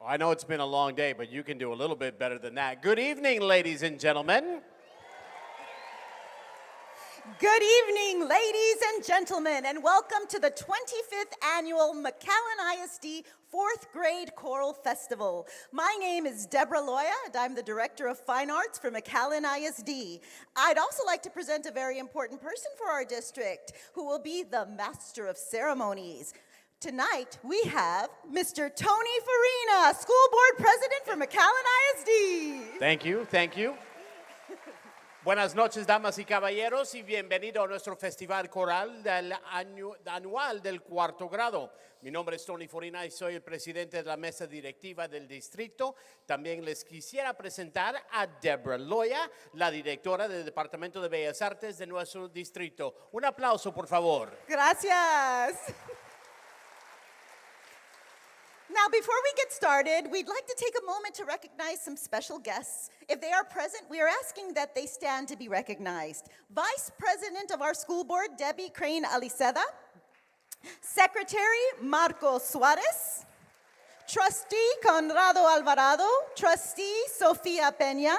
I know it's been a long day, but you can do a little bit better than that. Good evening, ladies and gentlemen. Good evening, ladies and gentlemen, and welcome to the 25th Annual McAllen ISD 4th Grade Choral Festival. My name is Deborah Loya, and I'm the Director of Fine Arts for McAllen ISD. I'd also like to present a very important person for our district, who will be the Master of Ceremonies. Tonight, we have Mr. Tony Farina, School Board President for McAllen ISD. Thank you, thank you. Buenas noches, damas y caballeros, y bienvenido a nuestro Festival Coral anual del cuarto grado. Mi nombre es Tony Farina y soy el presidente de la mesa directiva del distrito. También les quisiera presentar a Deborah Loya, la directora del Departamento de Bellas Artes de nuestro distrito. Un aplauso, por favor. Gracias. Now, before we get started, we'd like to take a moment to recognize some special guests. If they are present, we are asking that they stand to be recognized. Vice President of our school board, Debbie Crane Aliceda. Secretary, Marco Suarez. Trustee, Conrado Alvarado. Trustee, Sofia Peña.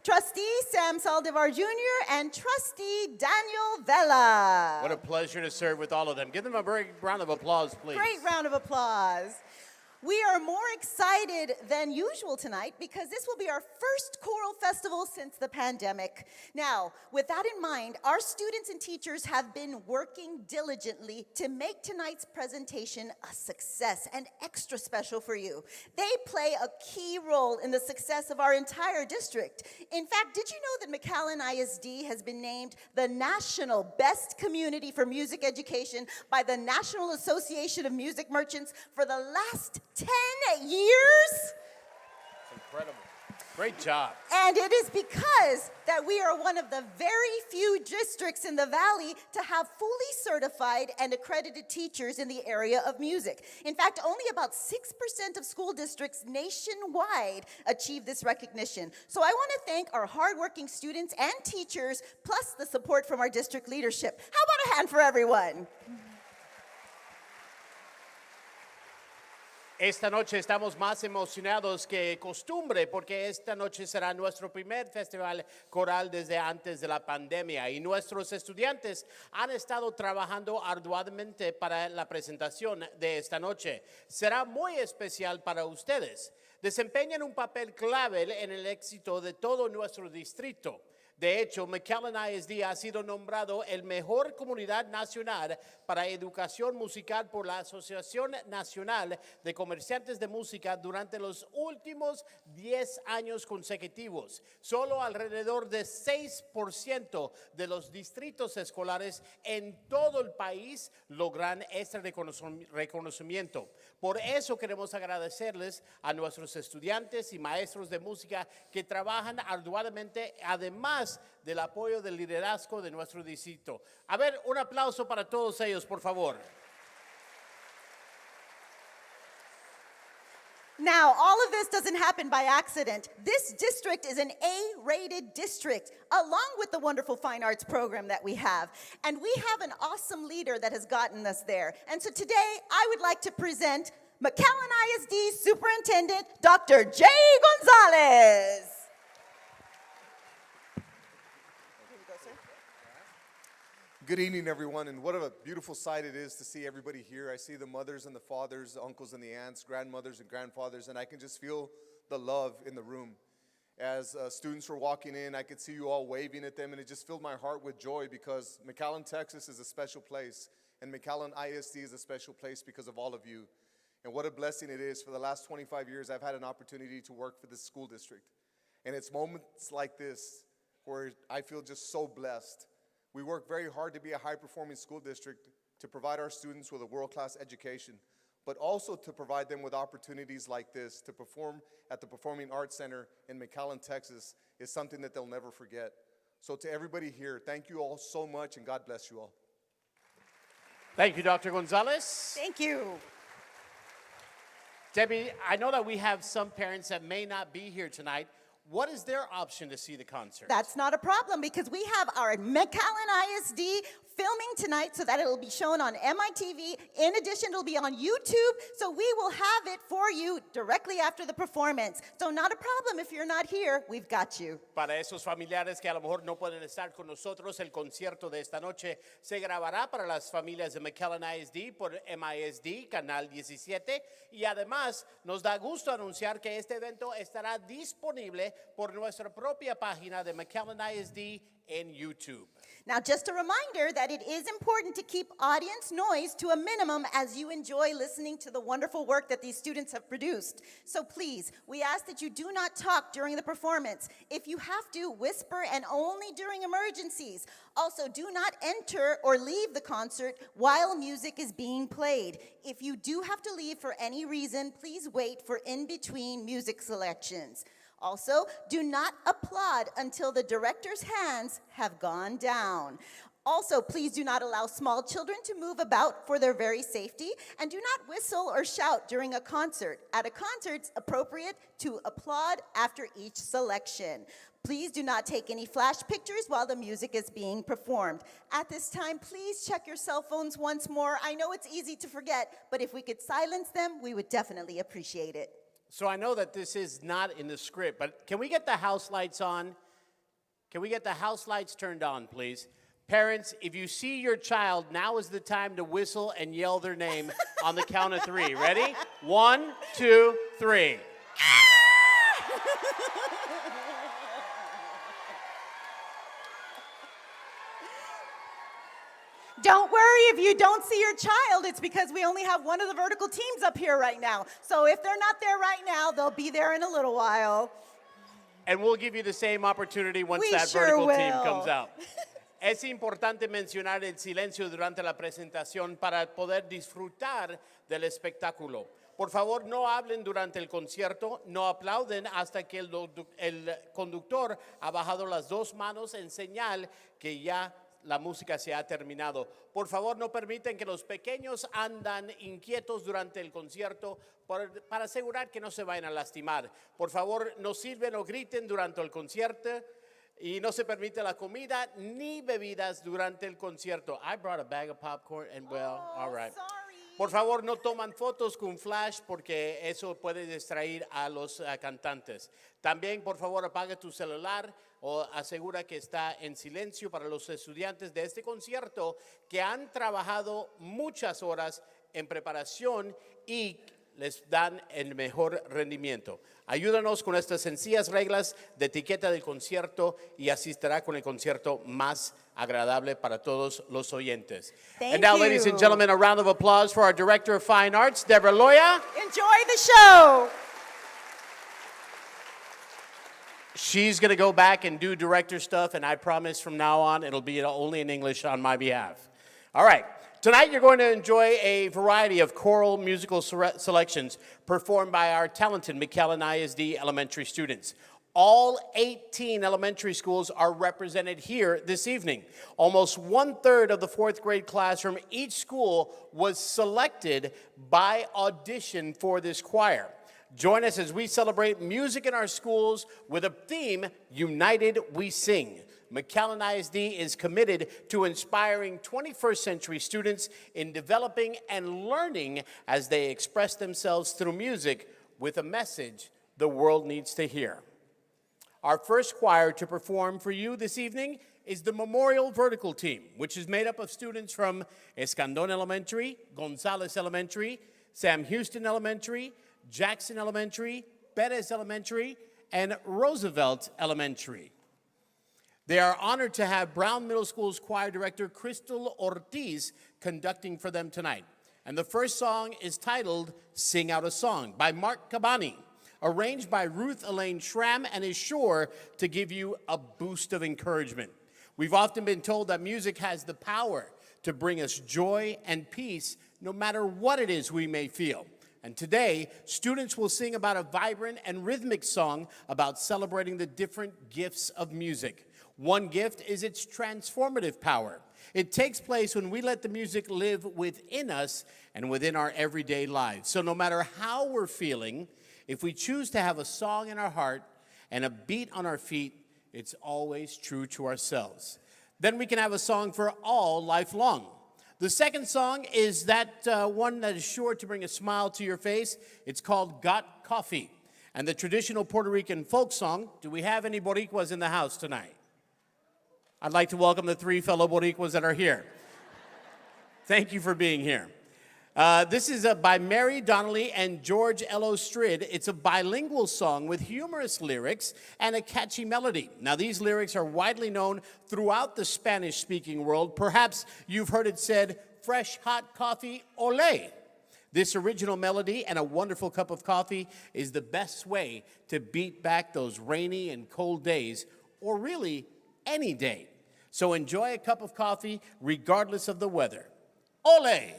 Trustee, Sam Saldivar Jr., and Trustee, Daniel Vela. What a pleasure to serve with all of them. Give them a big round of applause, please. Great round of applause. We are more excited than usual tonight because this will be our first choral festival since the pandemic. Now, with that in mind, our students and teachers have been working diligently to make tonight's presentation a success and extra special for you. They play a key role in the success of our entire district. In fact, did you know that McAllen ISD has been named the National Best Community for Music Education by the National Association of Music Merchants for the last 10 years? It's incredible. Great job. And it is because that we are one of the very few districts in the Valley to have fully certified and accredited teachers in the area of music. In fact, only about 6% of school districts nationwide achieve this recognition. So I want to thank our hardworking students and teachers, plus the support from our district leadership. How about a hand for everyone? Esta noche estamos más emocionados que costumbre porque esta noche será nuestro primer festival coral desde antes de la pandemia y nuestros estudiantes han estado trabajando arduamente para la presentación de esta noche. Será muy especial para ustedes. Desempeñan un papel clave en el éxito de todo nuestro distrito. De hecho, McAllen ISD ha sido nombrado el mejor comunidad nacional para educación musical por la Asociación Nacional de Comerciantes de Música durante los últimos 10 años consecutivos. Solo alrededor de 6% de los distritos escolares en todo el país logran este reconocimiento. Por eso queremos agradecerles a nuestros estudiantes y maestros de música que trabajan arduamente, además del apoyo del liderazgo de nuestro distrito. A ver, un aplauso para todos ellos, por favor. Now, all of this doesn't happen by accident. This district is an A-rated district, along with the wonderful fine arts program that we have. And we have an awesome leader that has gotten us there. And so today, I would like to present McAllen ISD Superintendent, Dr. Jay Gonzalez. Good evening, everyone, and what a beautiful sight it is to see everybody here. I see the mothers and the fathers, the uncles and the aunts, grandmothers and grandfathers, and I can just feel the love in the room. As students were walking in, I could see you all waving at them, and it just filled my heart with joy because McAllen, Texas is a special place, and McAllen ISD is a special place because of all of you. And what a blessing it is. For the last 25 years, I've had an opportunity to work for this school district. And it's moments like this where I feel just so blessed. We work very hard to be a high-performing school district to provide our students with a world-class education, but also to provide them with opportunities like this to perform at the Performing Arts Center in McAllen, Texas is something that they'll never forget. So to everybody here, thank you all so much, and God bless you all. Thank you, Dr. Gonzalez. Thank you. Debbie, I know that we have some parents that may not be here tonight. what is their option to see the concert? That's not a problem because we have our McAllen ISD filming tonight so that it'll be shown on MITV. In addition, it'll be on YouTube, so we will have it for you directly after the performance. So not a problem if you're not here, we've got you. Para esos familiares que a lo mejor no pueden estar con nosotros, el concierto de esta noche se grabará para las familias de McAllen ISD por MISD, Canal 17. Y además, nos da gusto anunciar que este evento estará disponible por nuestra propia página de McAllen ISD en YouTube. Now, just a reminder that it is important to keep audience noise to a minimum as you enjoy listening to the wonderful work that these students have produced. So please, we ask that you do not talk during the performance. If you have to, whisper and only during emergencies. Also, do not enter or leave the concert while music is being played. If you do have to leave for any reason, please wait for in-between music selections. Also, do not applaud until the director's hands have gone down. Also, please do not allow small children to move about for their very safety, and do not whistle or shout during a concert. At a concert, it's appropriate to applaud after each selection. Please do not take any flash pictures while the music is being performed. At this time, please check your cell phones once more. I know it's easy to forget, but if we could silence them, we would definitely appreciate it. So I know that this is not in the script, but can we get the house lights on? Can we get the house lights turned on, please? Parents, if you see your child, now is the time to whistle and yell their name on the count of 3. Ready? 1, 2, 3. Don't worry if you don't see your child. It's because we only have one of the vertical teams up here right now. So if they're not there right now, they'll be there in a little while. And we'll give you the same opportunity once We that sure vertical will. team comes out. Es importante mencionar el silencio durante la presentación para poder disfrutar del espectáculo. Por favor, no hablen durante el concierto, no aplauden hasta que el conductor ha bajado las dos manos en señal que ya la música se ha terminado. Por favor, no permiten que los pequeños andan inquietos durante el concierto para asegurar que no se vayan a lastimar. Por favor, no sirven o griten durante el concierto y no se permite la comida ni bebidas durante el concierto. I brought a bag of popcorn and all right. Sorry. Por favor, no toman fotos con flash porque eso puede distraer a los cantantes. También, por favor, apaga tu celular o asegura que está en silencio para los estudiantes de este concierto que han trabajado muchas horas en preparación y les dan el mejor rendimiento. Ayúdanos con estas sencillas reglas de etiqueta del concierto y asistirá con el concierto más agradable para todos los oyentes. Thank And now, you. ladies and gentlemen, a round of applause for our Director of Fine Arts, Deborah Loya. Enjoy the show. She's going to go back and do director stuff, and I promise from now on it'll be only in English on my behalf. All right. Tonight you're going to enjoy a variety of choral musical selections performed by our talented McAllen ISD elementary students. All 18 elementary schools are represented here this evening. Almost 1/3 of the 4th grade class from each school was selected by audition for this choir. Join us as we celebrate music in our schools with a theme, United We Sing. McAllen ISD is committed to inspiring 21st century students in developing and learning as they express themselves through music with a message the world needs to hear. Our first choir to perform for you this evening is the Memorial Vertical Team, which is made up of students from Escandon Elementary, Gonzales Elementary, Sam Houston Elementary, Jackson Elementary, Perez Elementary, and Roosevelt Elementary. They are honored to have Brown Middle School's choir director, Crystal Ortiz, conducting for them tonight. And the first song is titled Sing Out a Song by Mark Cabani, arranged by Ruth Elaine Schramm, and is sure to give you a boost of encouragement. We've often been told that music has the power to bring us joy and peace no matter what it is we may feel. And today, students will sing about a vibrant and rhythmic song about celebrating the different gifts of music. One gift is its transformative power. It takes place when we let the music live within us and within our everyday lives. So no matter how we're feeling, if we choose to have a song in our heart and a beat on our feet, it's always true to ourselves. Then we can have a song for all life long. The second song is that one that is sure to bring a smile to your face. It's called Got Coffee. And the traditional Puerto Rican folk song, do we have any Boricuas in the house tonight? I'd like to welcome the 3 fellow Boricuas that are here. Thank you for being here. This is by Mary Donnelly and George L. Strid. It's a bilingual song with humorous lyrics and a catchy melody. Now, these lyrics are widely known throughout the Spanish-speaking world. Perhaps you've heard it said, fresh, hot coffee, olé. This original melody and a wonderful cup of coffee is the best way to beat back those rainy and cold days, or really any day. So enjoy a cup of coffee regardless of the weather. Olé!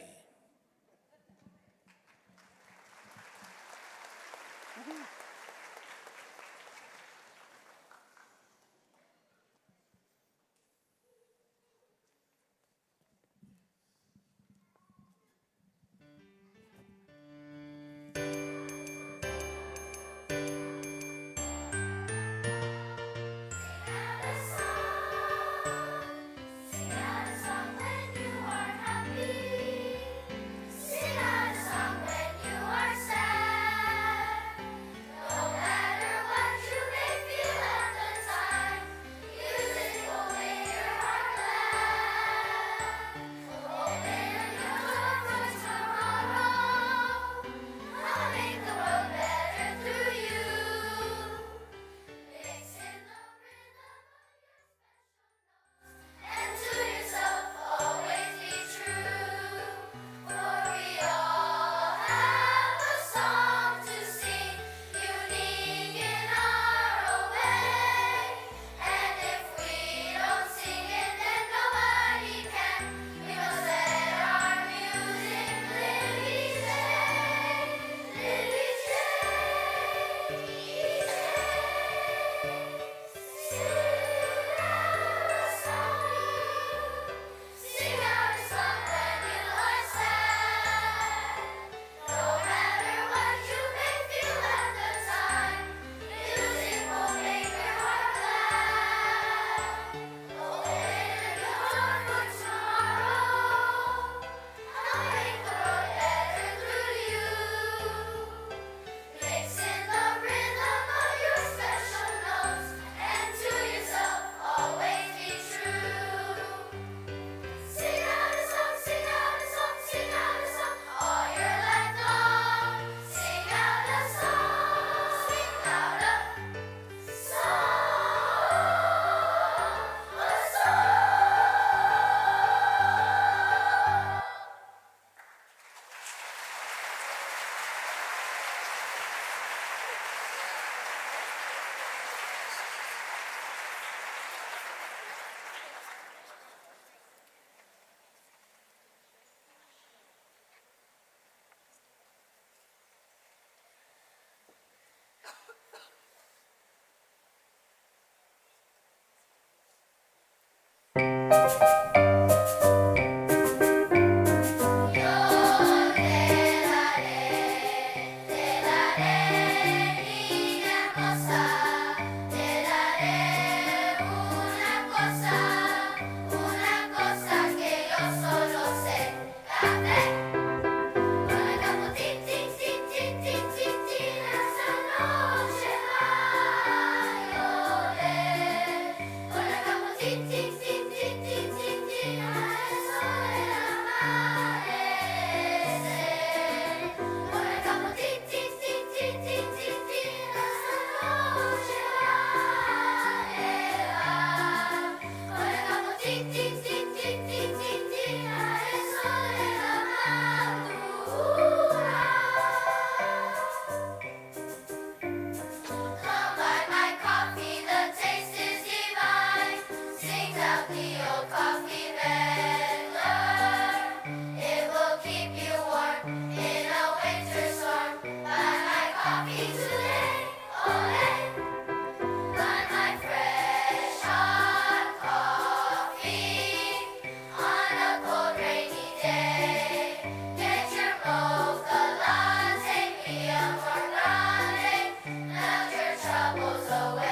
Troubles away.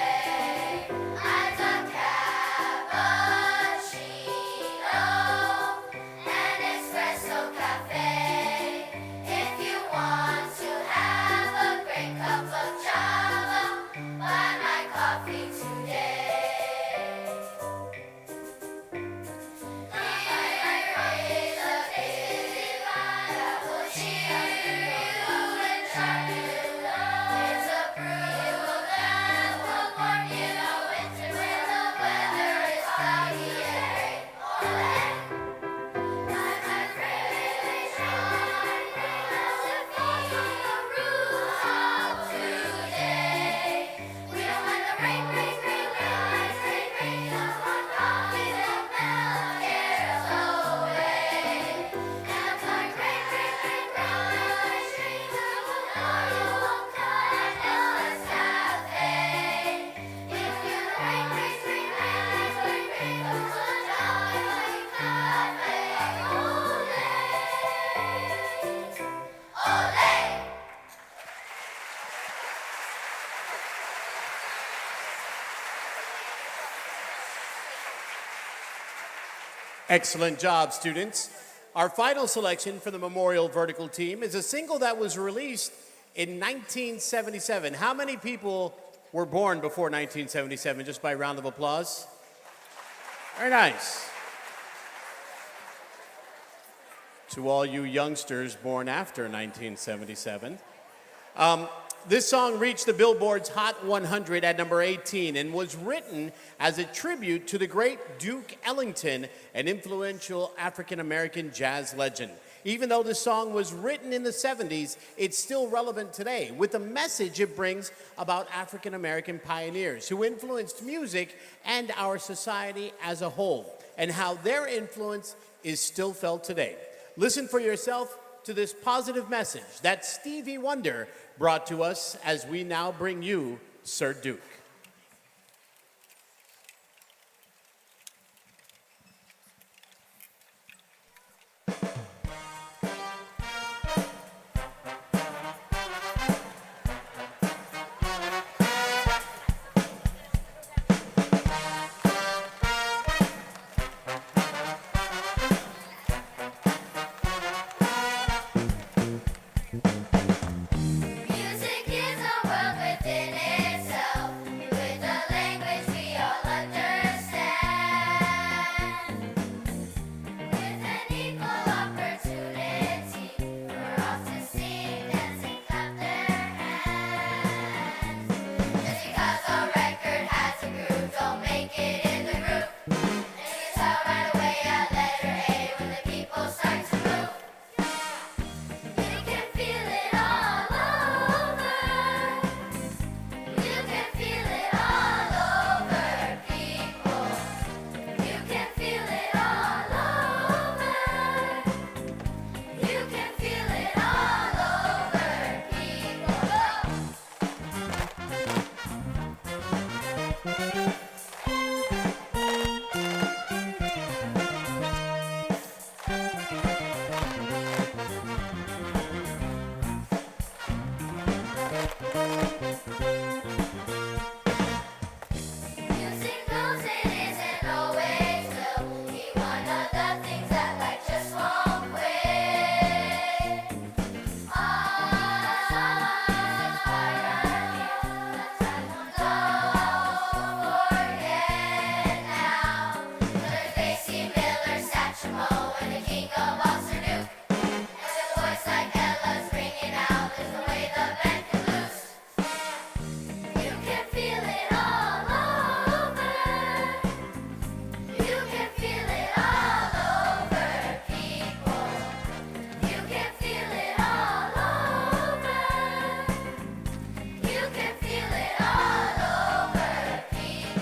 Excellent job, students. Our final selection for the Memorial Vertical team is a single that was released in 1977. How many people were born before 1977? Just by round of applause. Very nice. To all you youngsters born after 1977. This song reached the Billboard's Hot 100 at number 18 and was written as a tribute to the great Duke Ellington, an influential African-American jazz legend. Even though the song was written in the 70s, it's still relevant today with the message it brings about African-American pioneers who influenced music and our society as a whole, and how their influence is still felt today. Listen for yourself to this positive message that Stevie Wonder brought to us as we now bring you Sir Duke. Music is a world within itself, with a language we all understand. With an equal opportunity for all to sing, dance, and clap their hands. Just because a record has a groove, don't make it in the group. And you can tell right away at letter A when the people start to move. You can feel it all over. You can feel it all over people. You can feel it all over. You can feel it all over people. Music knows it isn't always will be one of the things that life just won't quit. Don't forget now. Thursday, C. Miller, Satchmo, and the king of all Sir Duke. And with a voice like Ella's ringing out is the way the band can loose. You can feel it all over. You can feel it all over people. You can feel it all over. You can feel it all over people. You can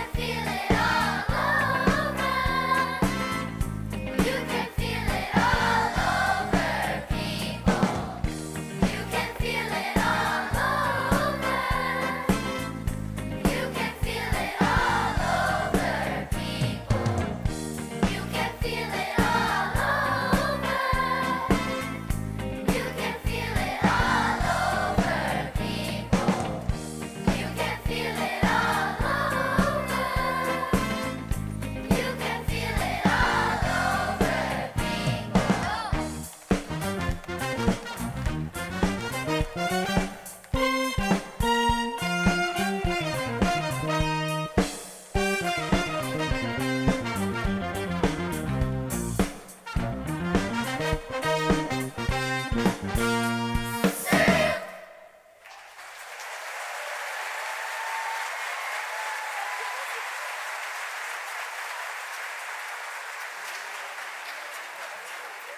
feel it all over. You can feel it all over people. You can feel it all over. You can feel it all over people. You can feel it all over. You can feel it all over people. You can feel it all over. You can feel it all over people.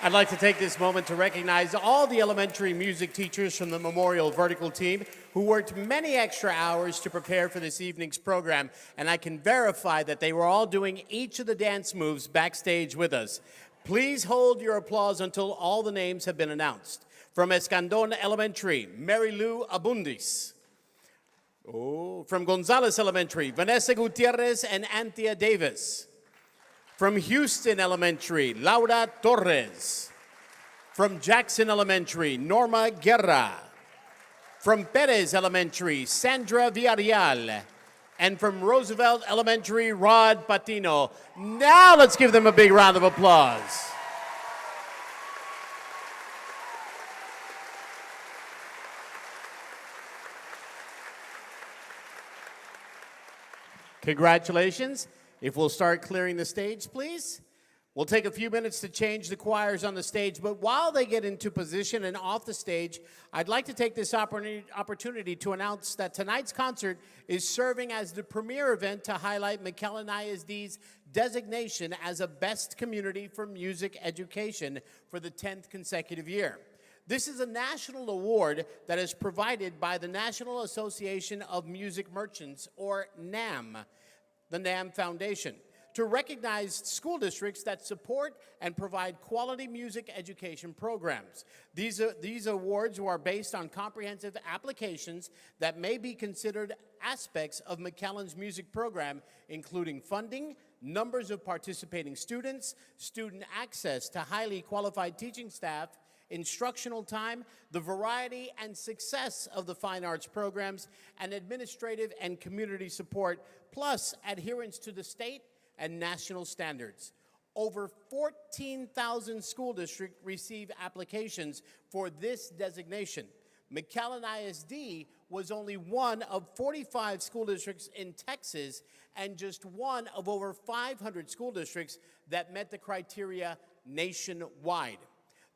I'd like to take this moment to recognize all the elementary music teachers from the Memorial Vertical team who worked many extra hours to prepare for this evening's program, and I can verify that they were all doing each of the dance moves backstage with us. Please hold your applause until all the names have been announced. From Escandon Elementary, Mary Lou Abundis. Oh, from Gonzales Elementary, Vanessa Gutierrez and Anthea Davis. From Houston Elementary, Laura Torres. From Jackson Elementary, Norma Guerra. From Perez Elementary, Sandra Villarreal. And from Roosevelt Elementary, Rod Patino. Now let's give them a big round of applause. Congratulations. If we'll start clearing the stage, please. We'll take a few minutes to change the choirs on the stage, but while they get into position and off the stage, I'd like to take this opportunity to announce that tonight's concert is serving as the premier event to highlight McAllen ISD's designation as a best community for music education for the 10th consecutive year. This is a national award that is provided by the National Association of Music Merchants, or NAM, the NAM Foundation, to recognize school districts that support and provide quality music education programs. These awards are based on comprehensive applications that may be considered aspects of McAllen's music program, including funding, numbers of participating students, student access to highly qualified teaching staff, instructional time, the variety and success of the fine arts programs, and administrative and community support, plus adherence to the state and national standards. Over 14,000 school districts receive applications for this designation. McAllen ISD was only one of 45 school districts in Texas and just one of over 500 school districts that met the criteria nationwide.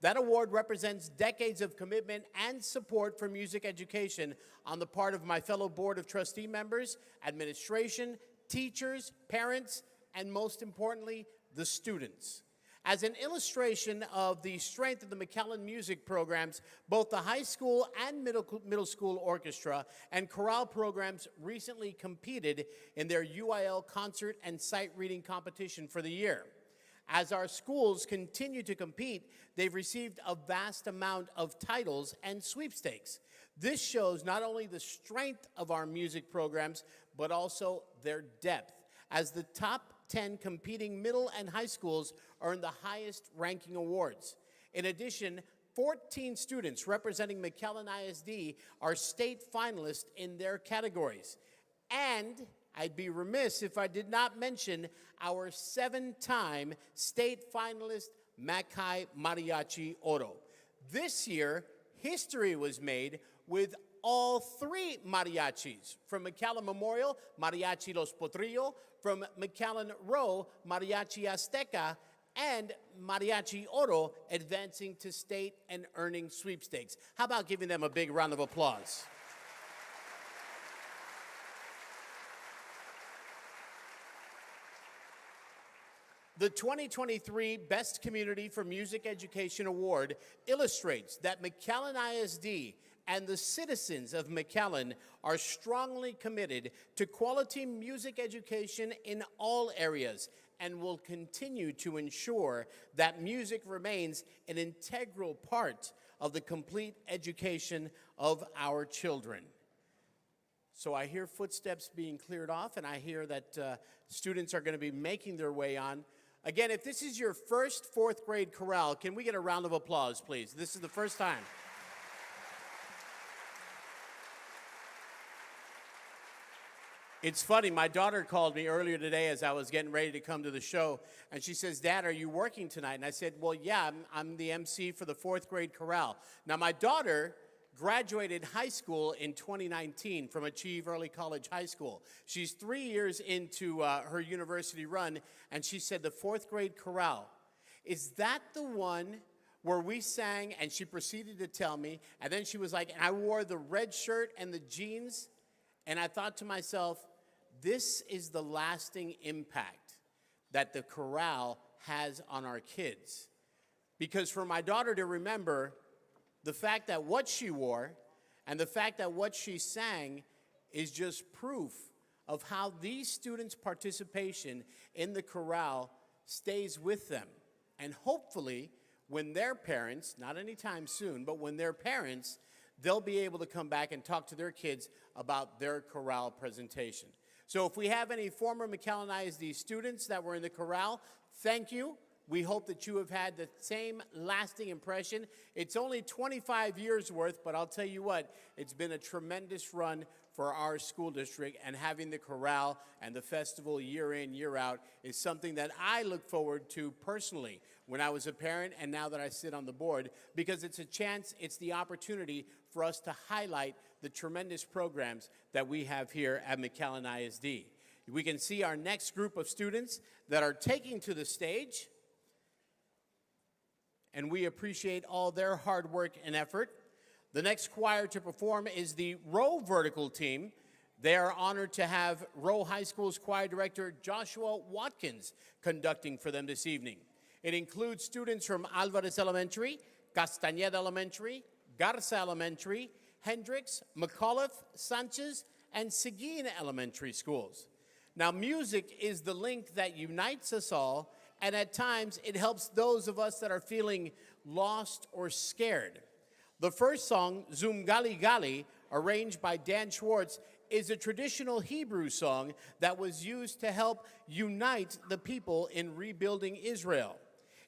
That award represents decades of commitment and support for music education on the part of my fellow Board of Trustee members, administration, teachers, parents, and most importantly, the students. As an illustration of the strength of the McAllen music programs, both the high school and middle school orchestra and chorale programs recently competed in their UIL concert and sight reading competition for the year. As our schools continue to compete, they've received a vast amount of titles and sweepstakes. This shows not only the strength of our music programs, but also their depth, as the top 10 competing middle and high schools earn the highest ranking awards. In addition, 14 students representing McAllen ISD are state finalists in their categories. And I'd be remiss if I did not mention our 7-time state finalist, Mackay Mariachi Oro. This year, history was made with all 3 mariachis. From McAllen Memorial, Mariachi Los Potrillo. From McAllen Row, Mariachi Azteca. And Mariachi Oro advancing to state and earning sweepstakes. How about giving them a big round of applause? The 2023 Best Community for Music Education Award illustrates that McAllen ISD and the citizens of McAllen are strongly committed to quality music education in all areas and will continue to ensure that music remains an integral part of the complete education of our children. So I hear footsteps being cleared off, and I hear that students are going to be making their way on. Again, if this is your first 4th grade chorale, can we get a round of applause, please? This is the first time. It's funny, my daughter called me earlier today as I was getting ready to come to the show, and she says, "Dad, are you working tonight?" And I said, "Well, yeah, I'm the MC for the 4th grade chorale." Now, my daughter graduated high school in 2019 from Achieve Early College High School. She's 3 years into her university run, and she said, "The 4th grade chorale, is that the one where we sang?" And she proceeded to tell me, and then she was like, "And I wore the red shirt and the jeans." And I thought to myself, this is the lasting impact that the chorale has on our kids. Because for my daughter to remember the fact that what she wore and the fact that what she sang is just proof of how these students' participation in the chorale stays with them. And hopefully, when their parents, not anytime soon, but when their parents they'll be able to come back and talk to their kids about their chorale presentation. So if we have any former McAllen ISD students that were in the chorale, thank you. We hope that you have had the same lasting impression. It's only 25 years worth, but I'll tell you what, it's been a tremendous run for our school district, and having the chorale and the festival year in, year out is something that I look forward to personally when I was a parent and now that I sit on the board, because it's a chance, it's the opportunity for us to highlight the tremendous programs that we have here at McAllen ISD. We can see our next group of students that are taking to the stage, and we appreciate all their hard work and effort. The next choir to perform is the Rowe Vertical team. They are honored to have Rowe High School's choir director Joshua Watkins conducting for them this evening. It includes students from Alvarez Elementary, Castañeda Elementary, Garza Elementary, Hendricks, McAuliffe, Sanchez, and Seguin Elementary schools. Now, music is the link that unites us all, and at times it helps those of us that are feeling lost or scared. The first song, Zum Gali Gali, arranged by Dan Schwartz, is a traditional Hebrew song that was used to help unite the people in rebuilding Israel.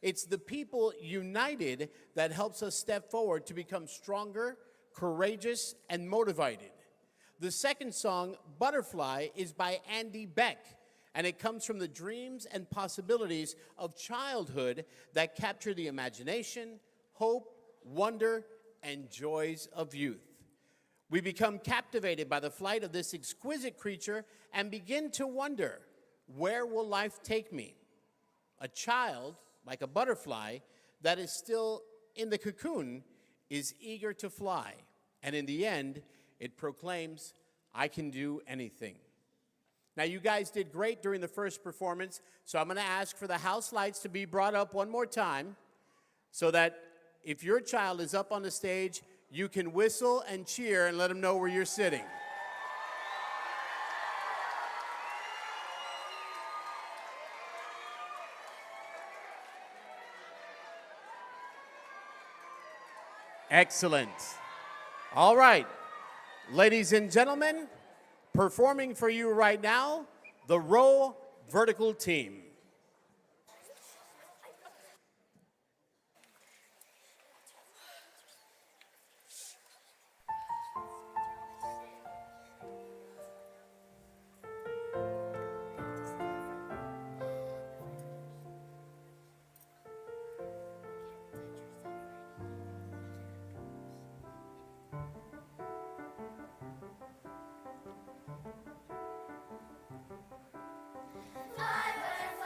It's the people united that helps us step forward to become stronger, courageous, and motivated. The second song, Butterfly, is by Andy Beck, and it comes from the dreams and possibilities of childhood that capture the imagination, hope, wonder, and joys of youth. We become captivated by the flight of this exquisite creature and begin to wonder, where will life take me? A child, like a butterfly, that is still in the cocoon, is eager to fly. And in the end, it proclaims, I can do anything. Now, you guys did great during the first performance, so I'm going to ask for the house lights to be brought up one more time so that if your child is up on the stage, you can whistle and cheer and let them know where you're sitting. Excellent. All right, ladies and gentlemen, performing for you right now, the Rowe Vertical team. Fly, butterfly.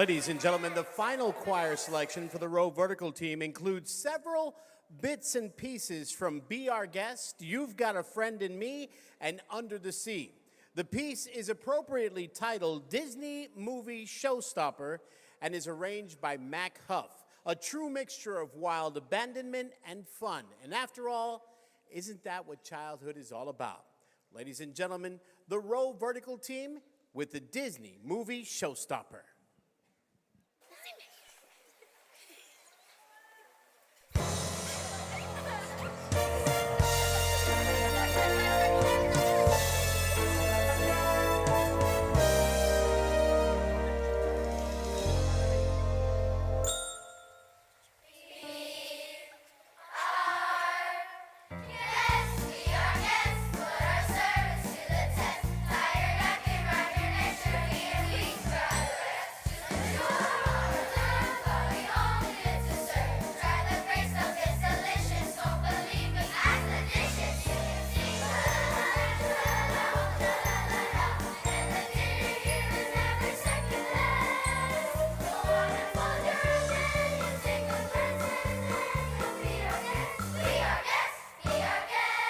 Ladies and gentlemen, the final choir selection for the row vertical team includes several bits and pieces from Be Our Guest, You've Got a Friend in Me, and Under the Sea. The piece is appropriately titled Disney Movie Showstopper and is arranged by Mac Huff, a true mixture of wild abandonment and fun. And after all, isn't that what childhood is all about? Ladies and gentlemen, the row vertical team with the Disney Movie Showstopper. Yes, we are guests. Put our service to the test. Tired acting, run your next. You're here, we try the rest. Choose the shore or the turf, but we only live to serve. Try the great stuff, it's delicious. Don't believe me, ask the dishes. You can sing la la la la la la la, and the dinner here is never second last. Go on and fold your arms and you take a present and be our guest. Be our guest. Be our guest.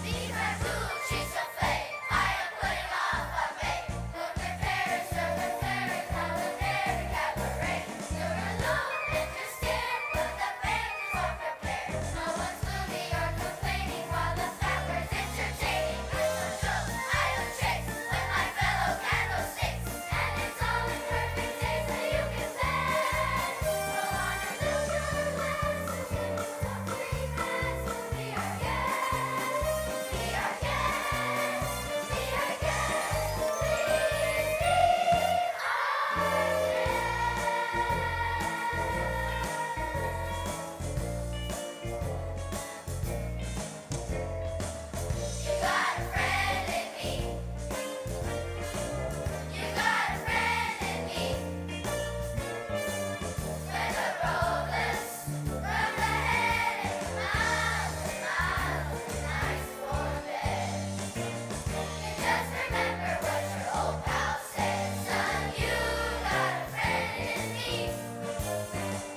These are food, cheese souffle. I am putting off our May. Look prepared, serve prepared, culinary cabaret. You're alone and you're scared, but the banquets are prepared. No one's gloomy or complaining while the flappers entertaining. With some jokes, island tricks with my fellow candlesticks, and it's all in perfect taste that you can bet. Go on and lose your glasses when you talk free fast. Be our guest. Be our guest. Be our guest. Please be You got a friend in me. You got a friend in me. When the rollers from the head and miles and miles of nice warm bed. You just remember what your old pal said, son. You got a friend in me.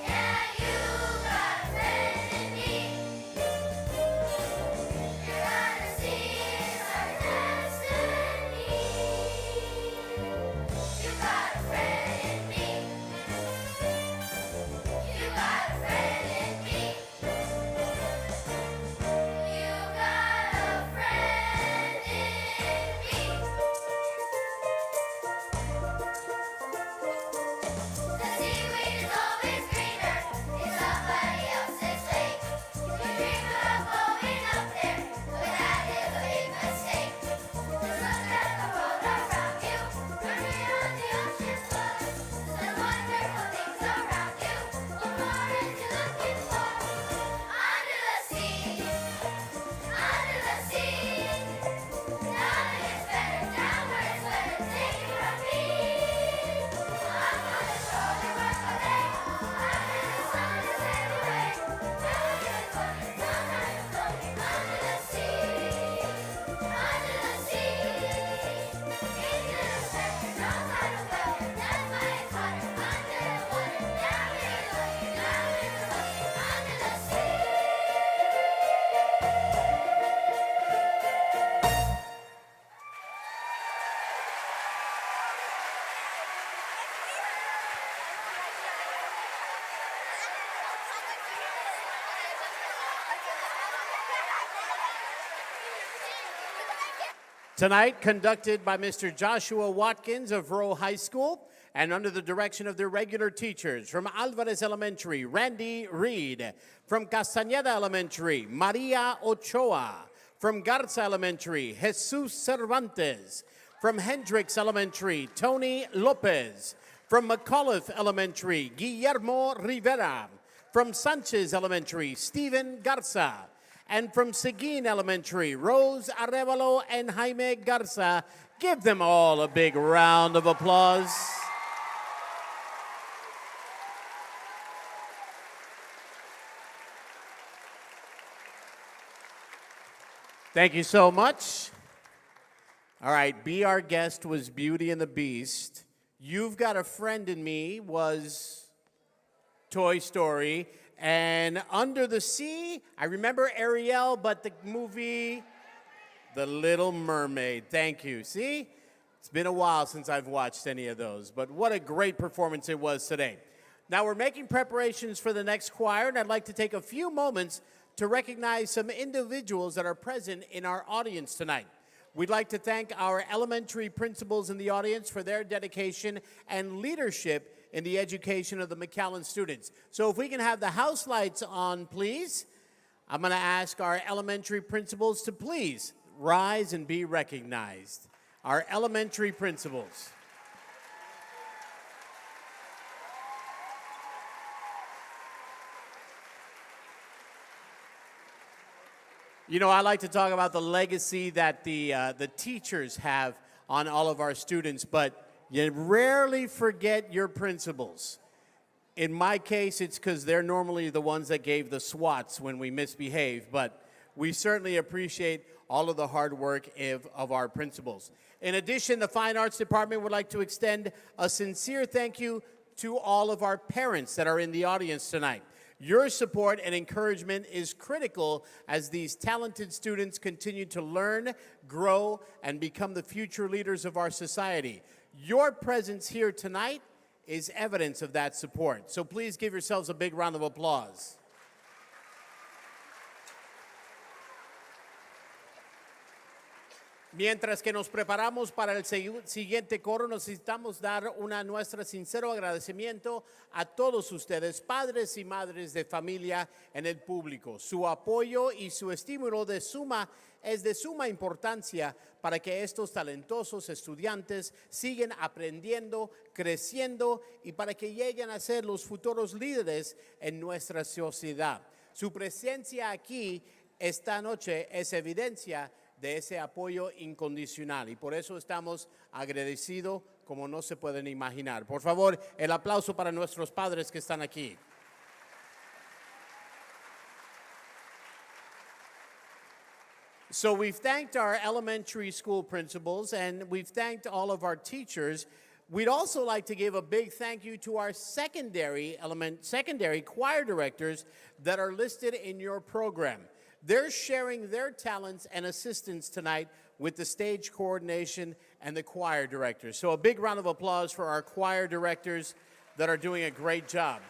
Yeah, you got a friend in me. Your honesty is our destiny. You got a friend in me. You got a friend in me. You got a friend in me. The seaweed is always greener in somebody else's lake. You dream about going up there, but that is a big mistake. Just look at the world around you, turn beyond the ocean's floor. The wonderful things around you. What more is you looking for? Under the sea, under the sea. Nothing is better down where it's better. Take it from me. I'm gonna show you work all day. I'm in the sun to sail away. Tell you it's fun, it's all kind of floating under the sea. Under the sea. Into the sector, no kind of weather. That's why it's hotter under the water. Down here looking, under the sea. Tonight, conducted by Mr. Joshua Watkins of Rowe High School and under the direction of their regular teachers from Alvarez Elementary, Randy Reed, from Castañeda Elementary, Maria Ochoa, from Garza Elementary, Jesus Cervantes, from Hendricks Elementary, Tony Lopez, from McAuliffe Elementary, Guillermo Rivera, from Sanchez Elementary, Stephen Garza, and from Seguin Elementary, Rose Arevalo and Jaime Garza. Give them all a big round of applause. Thank you so much. All right, Be Our Guest was Beauty and the Beast. You've Got a Friend in Me was Toy Story. And Under the Sea, I remember Ariel, but the movie, The Little Mermaid. Thank you. See? It's been a while since I've watched any of those, but what a great performance it was today. Now we're making preparations for the next choir, and I'd like to take a few moments to recognize some individuals that are present in our audience tonight. We'd like to thank our elementary principals in the audience for their dedication and leadership in the education of the McAllen students. So if we can have the house lights on, please. I'm going to ask our elementary principals to please rise and be recognized. Our elementary principals. You know, I like to talk about the legacy that the teachers have on all of our students, but you rarely forget your principals. In my case, it's because they're normally the ones that gave the swats when we misbehave, but we certainly appreciate all of the hard work of our principals. In addition, the Fine Arts Department would like to extend a sincere thank you to all of our parents that are in the audience tonight. Your support and encouragement is critical as these talented students continue to learn, grow, and become the future leaders of our society. Your presence here tonight is evidence of that support. So please give yourselves a big round of applause. Mientras que nos preparamos para el siguiente coro, necesitamos dar nuestro sincero agradecimiento a todos ustedes, padres y madres de familia en el público. Su apoyo y su estímulo es de suma importancia para que estos talentosos estudiantes sigan aprendiendo, creciendo y para que lleguen a ser los futuros líderes en nuestra sociedad. Su presencia aquí esta noche es evidencia de ese apoyo incondicional y por eso estamos agradecidos como no se pueden imaginar. Por favor, el aplauso para nuestros padres que están aquí. So we've thanked our elementary school principals and we've thanked all of our teachers. We'd also like to give a big thank you to our secondary choir directors that are listed in your program. They're sharing their talents and assistance tonight with the stage coordination and the choir directors. So a big round of applause for our choir directors that are doing a great job.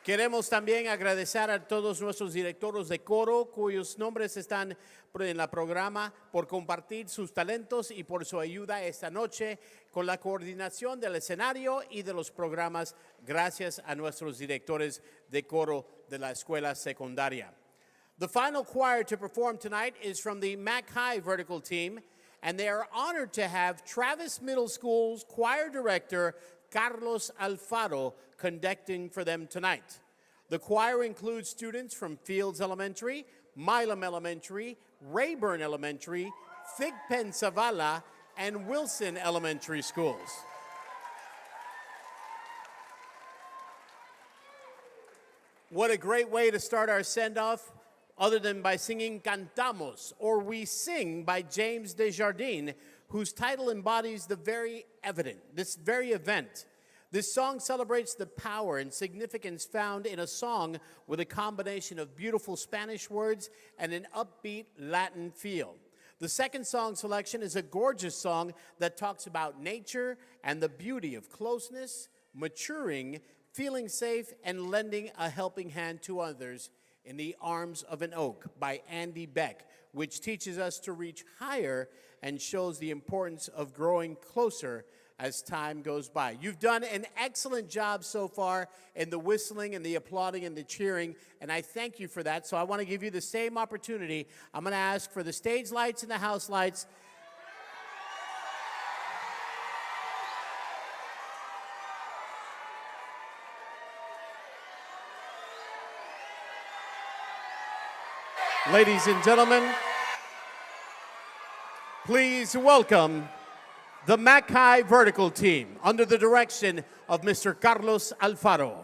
Queremos también agradecer a todos nuestros directores de coro cuyos nombres están en la programa por compartir sus talentos y por su ayuda esta noche con la coordinación del escenario y de los programas gracias a nuestros directores de coro de la escuela secundaria. The final choir to perform tonight is from the Mac High Vertical Team, and they are honored to have Travis Middle School's choir director Carlos Alfaro conducting for them tonight. The choir includes students from Fields Elementary, Milam Elementary, Rayburn Elementary, Thigpen Zavala, and Wilson Elementary Schools. What a great way to start our send-off, other than by singing Cantamos, or We Sing by James Desjardins, whose title embodies this very event. This song celebrates the power and significance found in a song with a combination of beautiful Spanish words and an upbeat Latin feel. The second song selection is a gorgeous song that talks about nature and the beauty of closeness, maturing, feeling safe, and lending a helping hand to others in the Arms of an Oak by Andy Beck, which teaches us to reach higher and shows the importance of growing closer as time goes by. You've done an excellent job so far in the whistling and the applauding and the cheering, and I thank you for that. So I want to give you the same opportunity. I'm going to ask for the stage lights and the house lights. Ladies and gentlemen, please welcome the Mac High Vertical Team under the direction of Mr. Carlos Alfaro.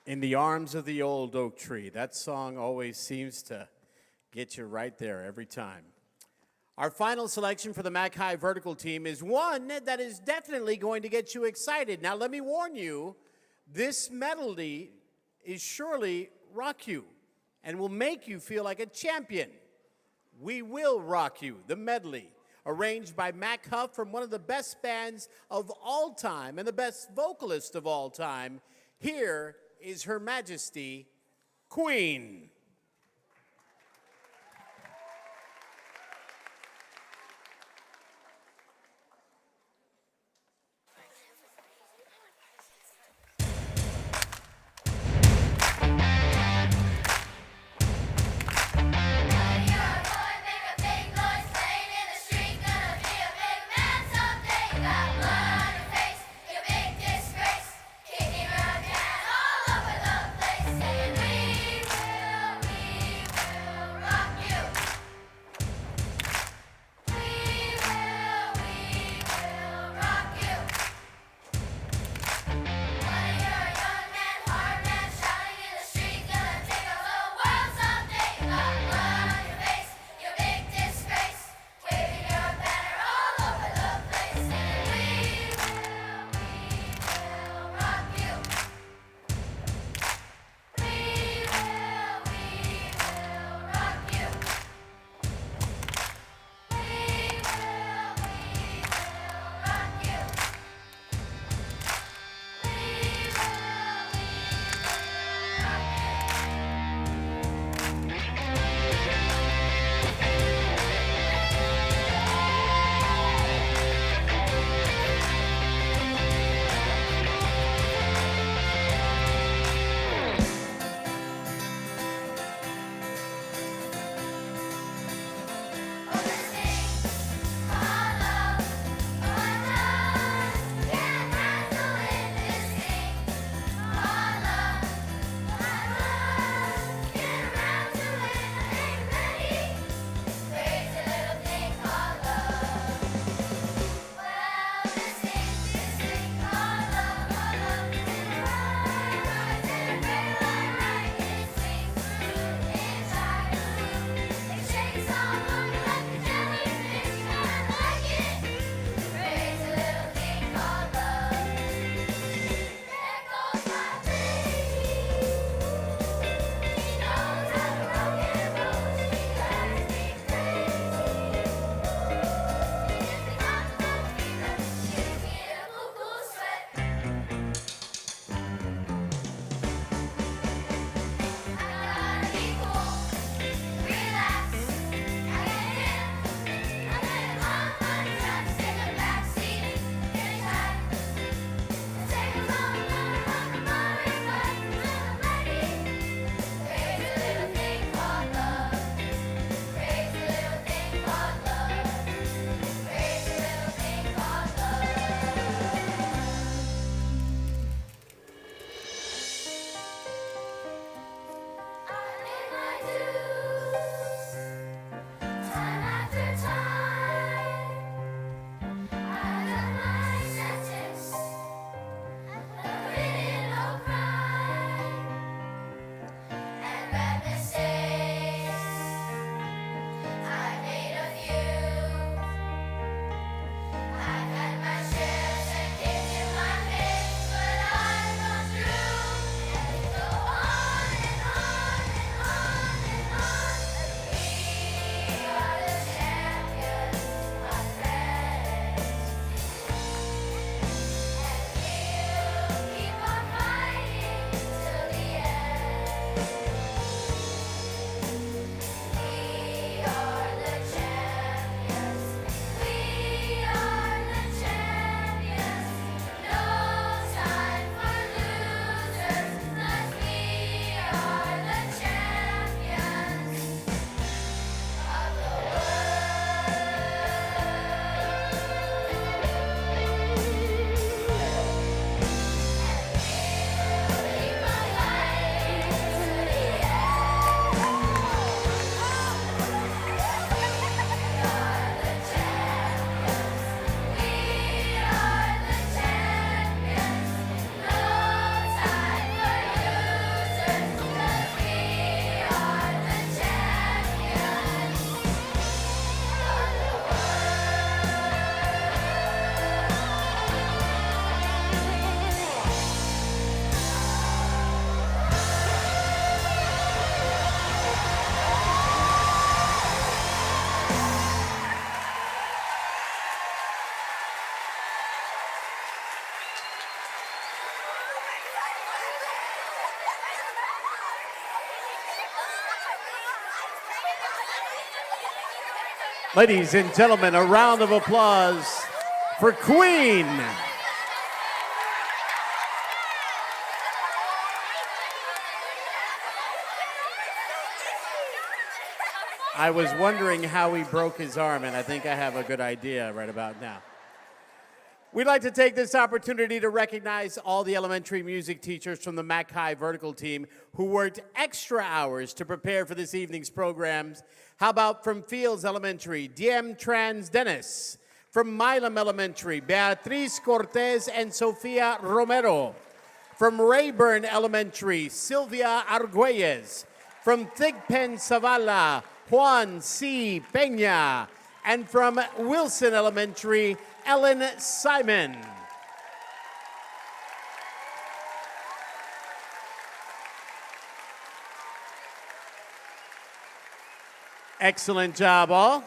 In the arms of the old oak tree. That song always seems to get you right there every time. Our final selection for the Mac High Vertical team is one that is definitely going to get you excited. Now, let me warn you, this melody is surely rock you and will make you feel like a champion. We Will Rock You, the medley, arranged by Mac Huff from one of the best bands of all time and the best vocalist of all time. Here is Her Majesty, Queen. All over the place, saying we will Ladies and gentlemen, a round of applause for Queen. I was wondering how he broke his arm, and I think I have a good idea right about now. We'd like to take this opportunity to recognize all the elementary music teachers from the Mac High Vertical team who worked extra hours to prepare for this evening's programs. How about from Fields Elementary, Diem Trans Dennis. From Milam Elementary, Beatriz Cortez and Sofia Romero. From Rayburn Elementary, Sylvia Arguelles. From Thigpen Zavala, Juan C. Peña. And from Wilson Elementary, Ellen Simon. Excellent job, all.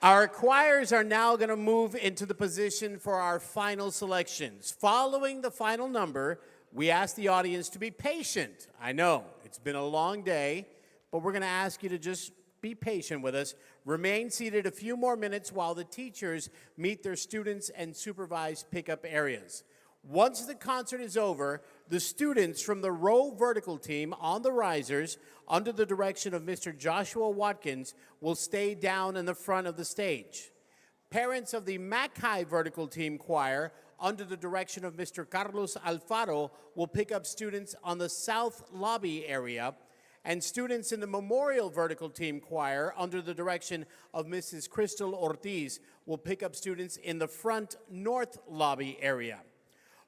Our choirs are now going to move into the position for our final selections. Following the final number, we ask the audience to be patient. I know, it's been a long day, but we're going to ask you to just be patient with us. Remain seated a few more minutes while the teachers meet their students and supervise pickup areas. Once the concert is over, the students from the row vertical team on the risers, under the direction of Mr. Joshua Watkins, will stay down in the front of the stage. Parents of the Mac High vertical team choir, under the direction of Mr. Carlos Alfaro, will pick up students on the south lobby area, and students in the Memorial Vertical Team Choir, under the direction of Mrs. Crystal Ortiz, will pick up students in the front north lobby area.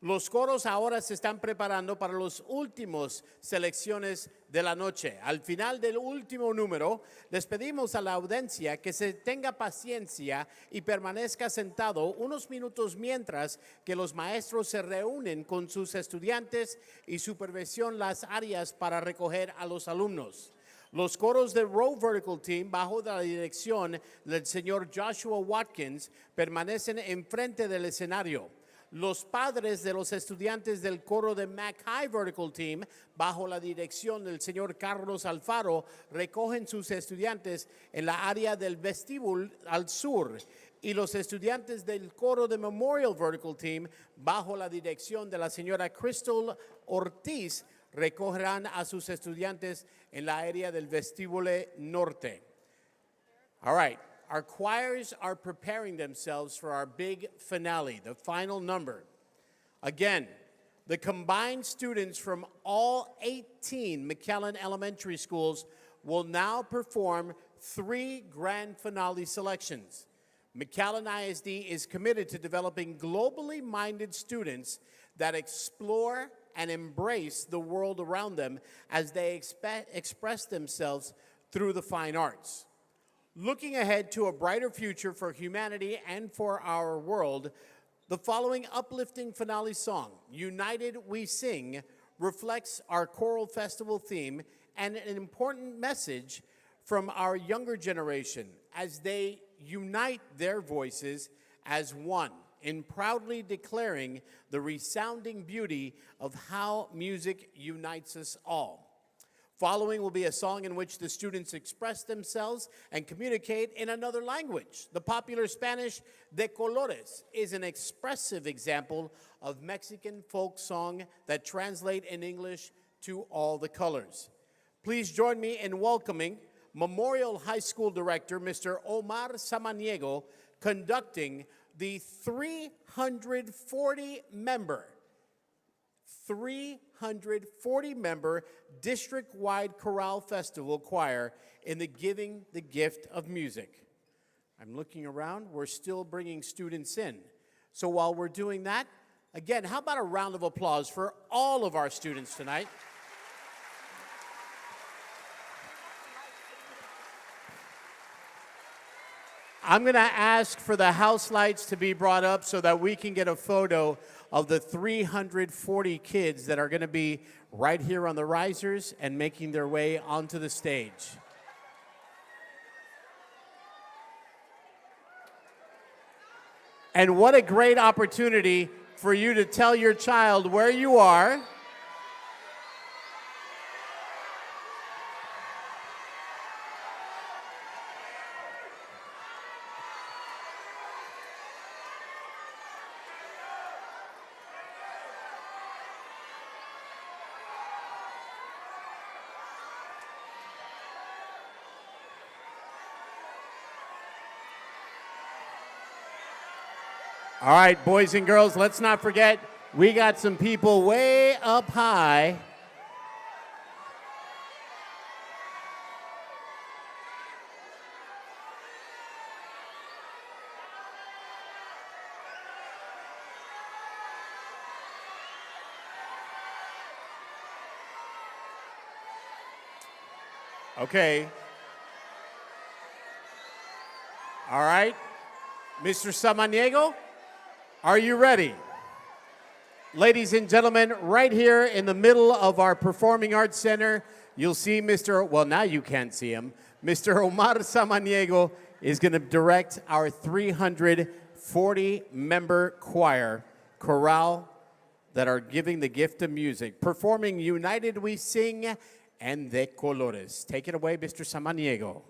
Los coros ahora se están preparando para los últimos selecciones de la noche. Al final del último número, les pedimos a la audiencia que se tenga paciencia y permanezca sentado unos minutos mientras que los maestros se reúnen con sus estudiantes y supervisión las áreas para recoger a los alumnos. Los coros del Row Vertical Team, bajo la dirección del señor Joshua Watkins, permanecen enfrente del escenario. Los padres de los estudiantes del coro de Mac High Vertical Team, bajo la dirección del señor Carlos Alfaro, recogen sus estudiantes en la área del vestíbulo al sur. Y los estudiantes del coro de Memorial Vertical Team, bajo la dirección de la señora Crystal Ortiz, recogerán a sus estudiantes en la área del vestíbulo norte. All right. Our choirs are preparing themselves for our big finale, the final number. Again, the combined students from all 18 McAllen elementary schools will now perform 3 grand finale selections. McAllen ISD is committed to developing globally minded students that explore and embrace the world around them as they express themselves through the fine arts. Looking ahead to a brighter future for humanity and for our world, the following uplifting finale song, United We Sing, reflects our choral festival theme and an important message from our younger generation as they unite their voices as one in proudly declaring the resounding beauty of how music unites us all. Following will be a song in which the students express themselves and communicate in another language. The popular Spanish De Colores is an expressive example of Mexican folk song that translate in English to all the colors. Please join me in welcoming Memorial High School Director, Mr. Omar Samaniego, conducting the 340-member district-wide Choral Festival Choir in the Giving the Gift of Music. I'm looking around. We're still bringing students in. So while we're doing that, again, how about a round of applause for all of our students tonight? I'm going to ask for the house lights to be brought up so that we can get a photo of the 340 kids that are going to be right here on the risers and making their way onto the stage. And what a great opportunity for you to tell your child where you are. All right, boys and girls, let's not forget, we got some people way up high. Okay. All right. Mr. Samaniego, are you ready? Ladies and gentlemen, right here in the middle of our Performing Arts Center, you'll see well, now you can't see him. Mr. Omar Samaniego is going to direct our 340-member choir, Choral, that are giving the gift of music, performing United We Sing and De Colores. Take it away, Mr. Samaniego.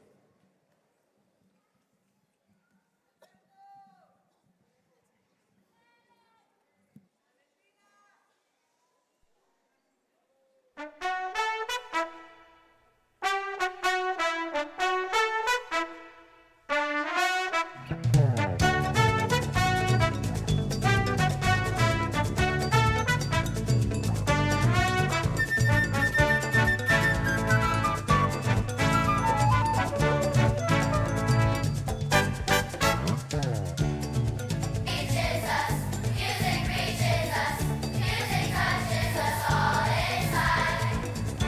Reaches us, music reaches us, music touches us all inside.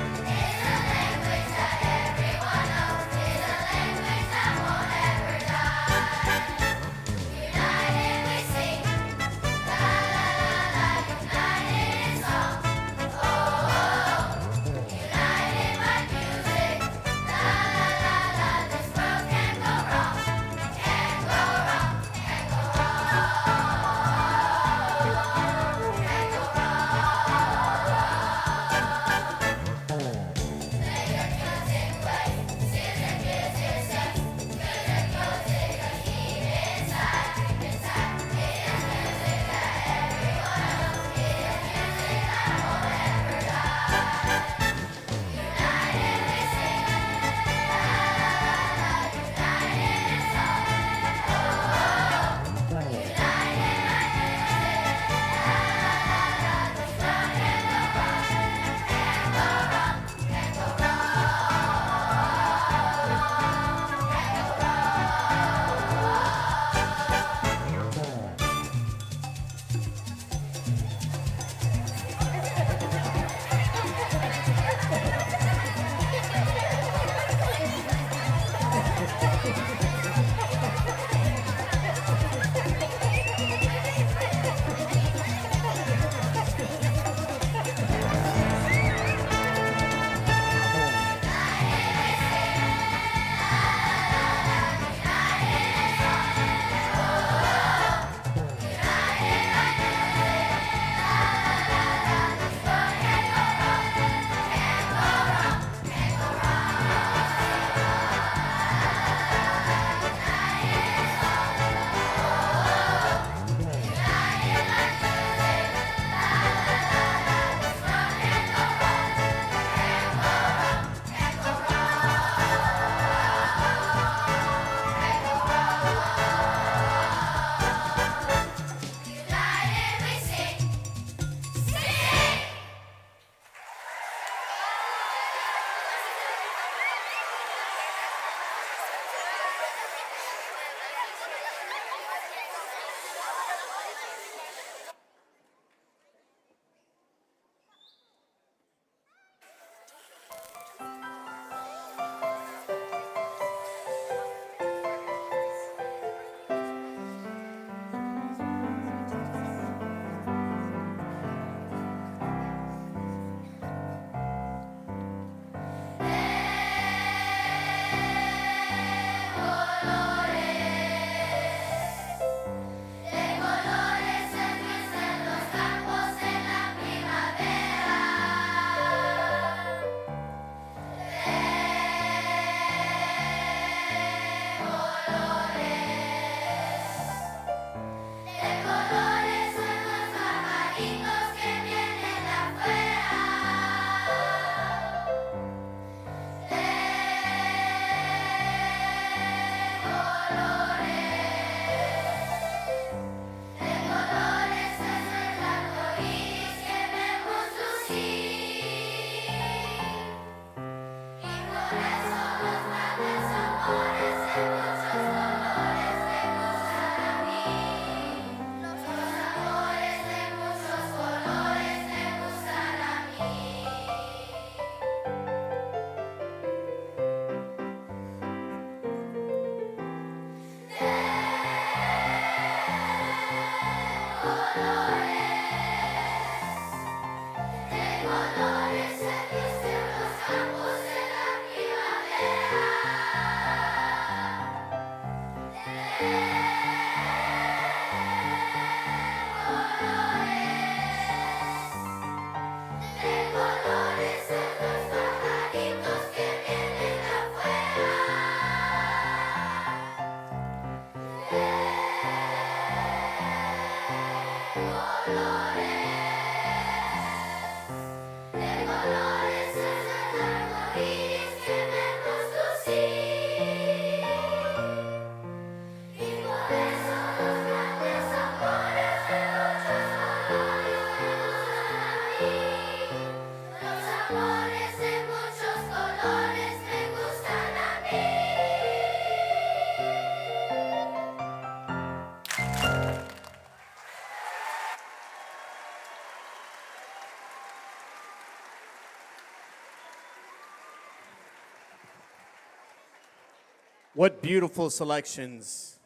What beautiful selections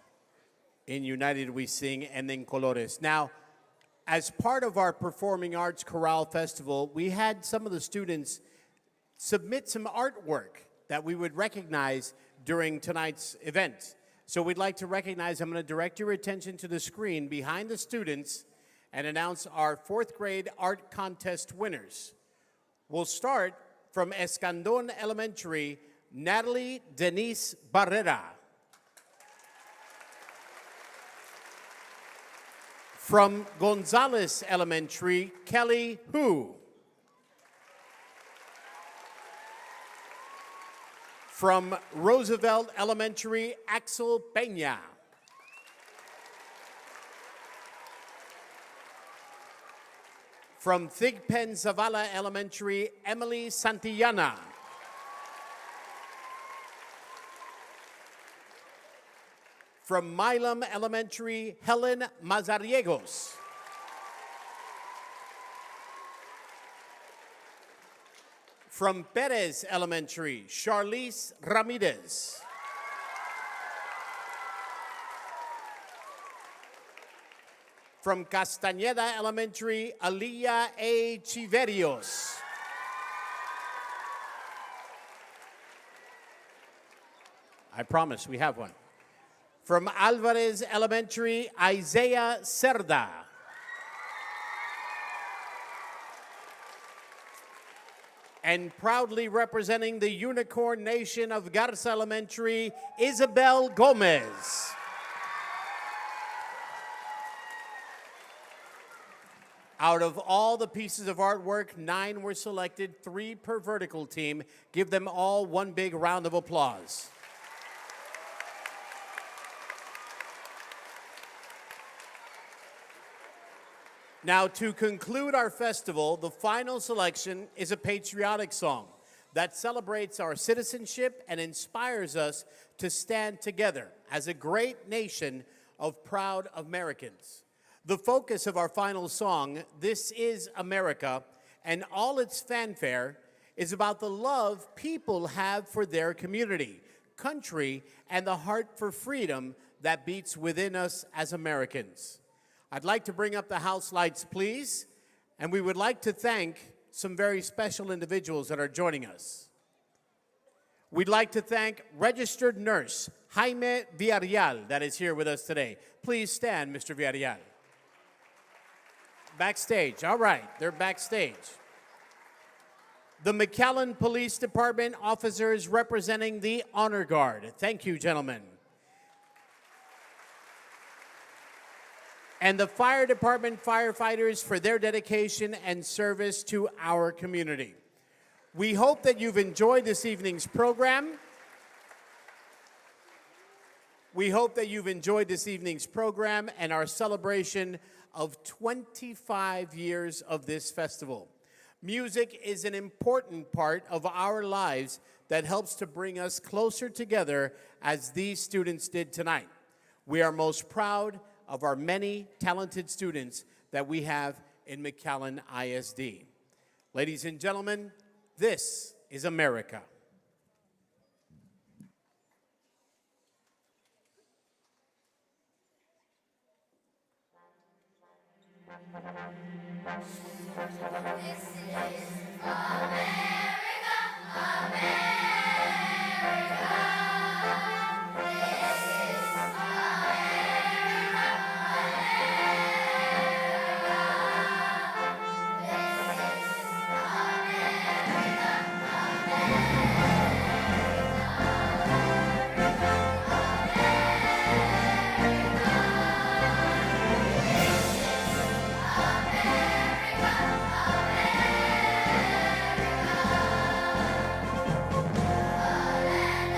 in United We Sing and then Colores. Now, as part of our Performing Arts Choral Festival, we had some of the students submit some artwork that we would recognize during tonight's event. So we'd like to recognize, I'm going to direct your attention to the screen behind the students and announce our 4th grade art contest winners. We'll start from Escandon Elementary, Natalie Denise Barrera. From Gonzales Elementary, Kelly Hu. From Roosevelt Elementary, Axel Peña. From Thigpen Zavala Elementary, Emily Santillana. From Milam Elementary, Helen Mazariegos. From Perez Elementary, Charlize Ramirez. From Castañeda Elementary, Aliyah A. Chiverios. I promise we have one. From Alvarez Elementary, Isaiah Cerda. And proudly representing the Unicorn Nation of Garza Elementary, Isabel Gomez. Out of all the pieces of artwork, 9 were selected, 3 per vertical team. Give them all one big round of applause. Now, to conclude our festival, the final selection is a patriotic song that celebrates our citizenship and inspires us to stand together as a great nation of proud Americans. The focus of our final song, This Is America, and all its fanfare is about the love people have for their community, country, and the heart for freedom that beats within us as Americans. I'd like to bring up the house lights, please, and we would like to thank some very special individuals that are joining us. We'd like to thank registered nurse Jaime Villarreal that is here with us today. Please stand, Mr. Villarreal. Backstage, all right, they're backstage. The McAllen Police Department officers representing the Honor Guard. Thank you, gentlemen. And the Fire Department firefighters for their dedication and service to our community. We hope that you've enjoyed this evening's program. We hope that you've enjoyed this evening's program and our celebration of 25 years of this festival. Music is an important part of our lives that helps to bring us closer together as these students did tonight. We are most proud of our many talented students that we have in McAllen ISD. Ladies and gentlemen, this is America. This is America, America. A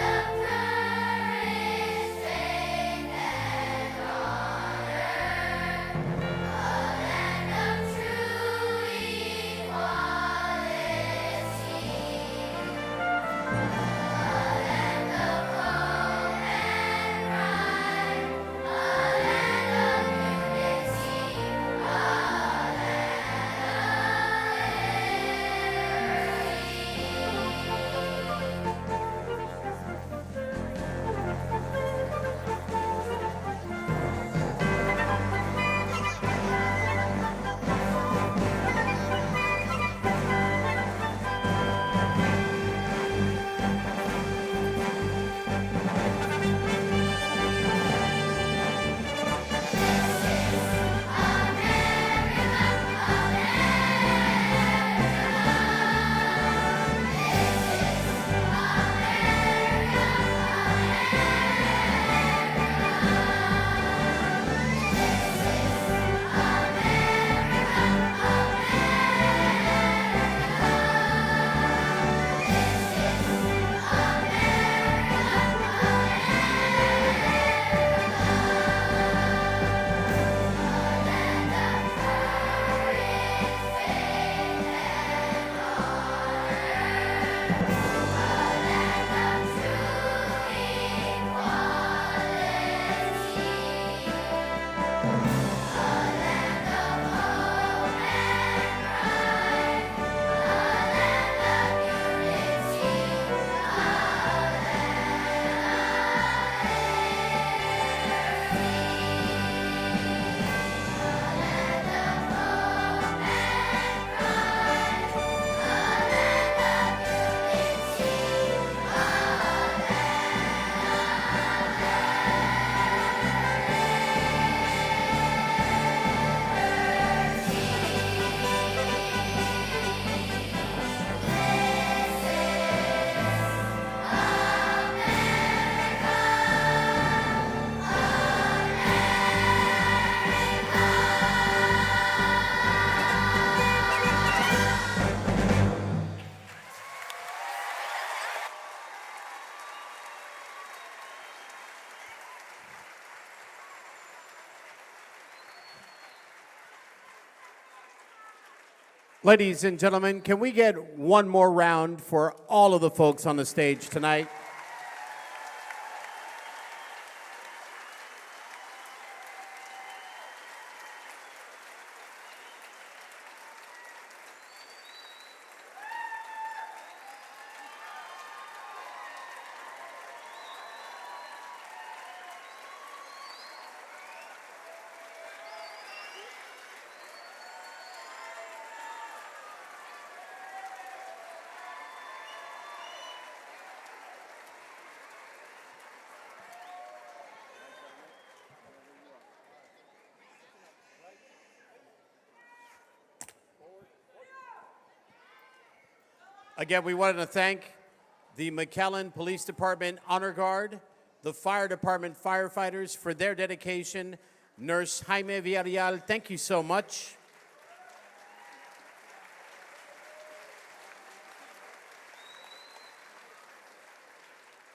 land of Ladies and gentlemen, can we get one more round for all of the folks on the stage tonight? Again, we wanted to thank the McAllen Police Department Honor Guard, the Fire Department firefighters for their dedication. Nurse Jaime Villarreal, thank you so much.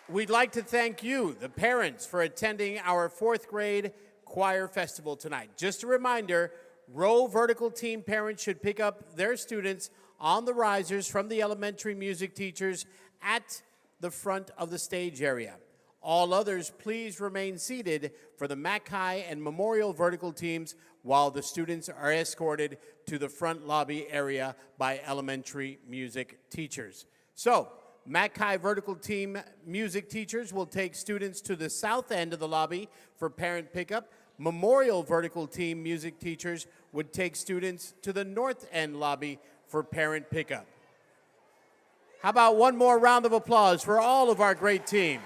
We'd like to thank you, the parents, for attending our 4th grade choir festival tonight. Just a reminder, row vertical team parents should pick up their students on the risers from the elementary music teachers at the front of the stage area. All others, please remain seated for the Mac High and Memorial vertical teams while the students are escorted to the front lobby area by elementary music teachers. So, Mac High vertical team music teachers will take students to the south end of the lobby for parent pickup. Memorial vertical team music teachers would take students to the north end lobby for parent pickup. How about one more round of applause for all of our great teams?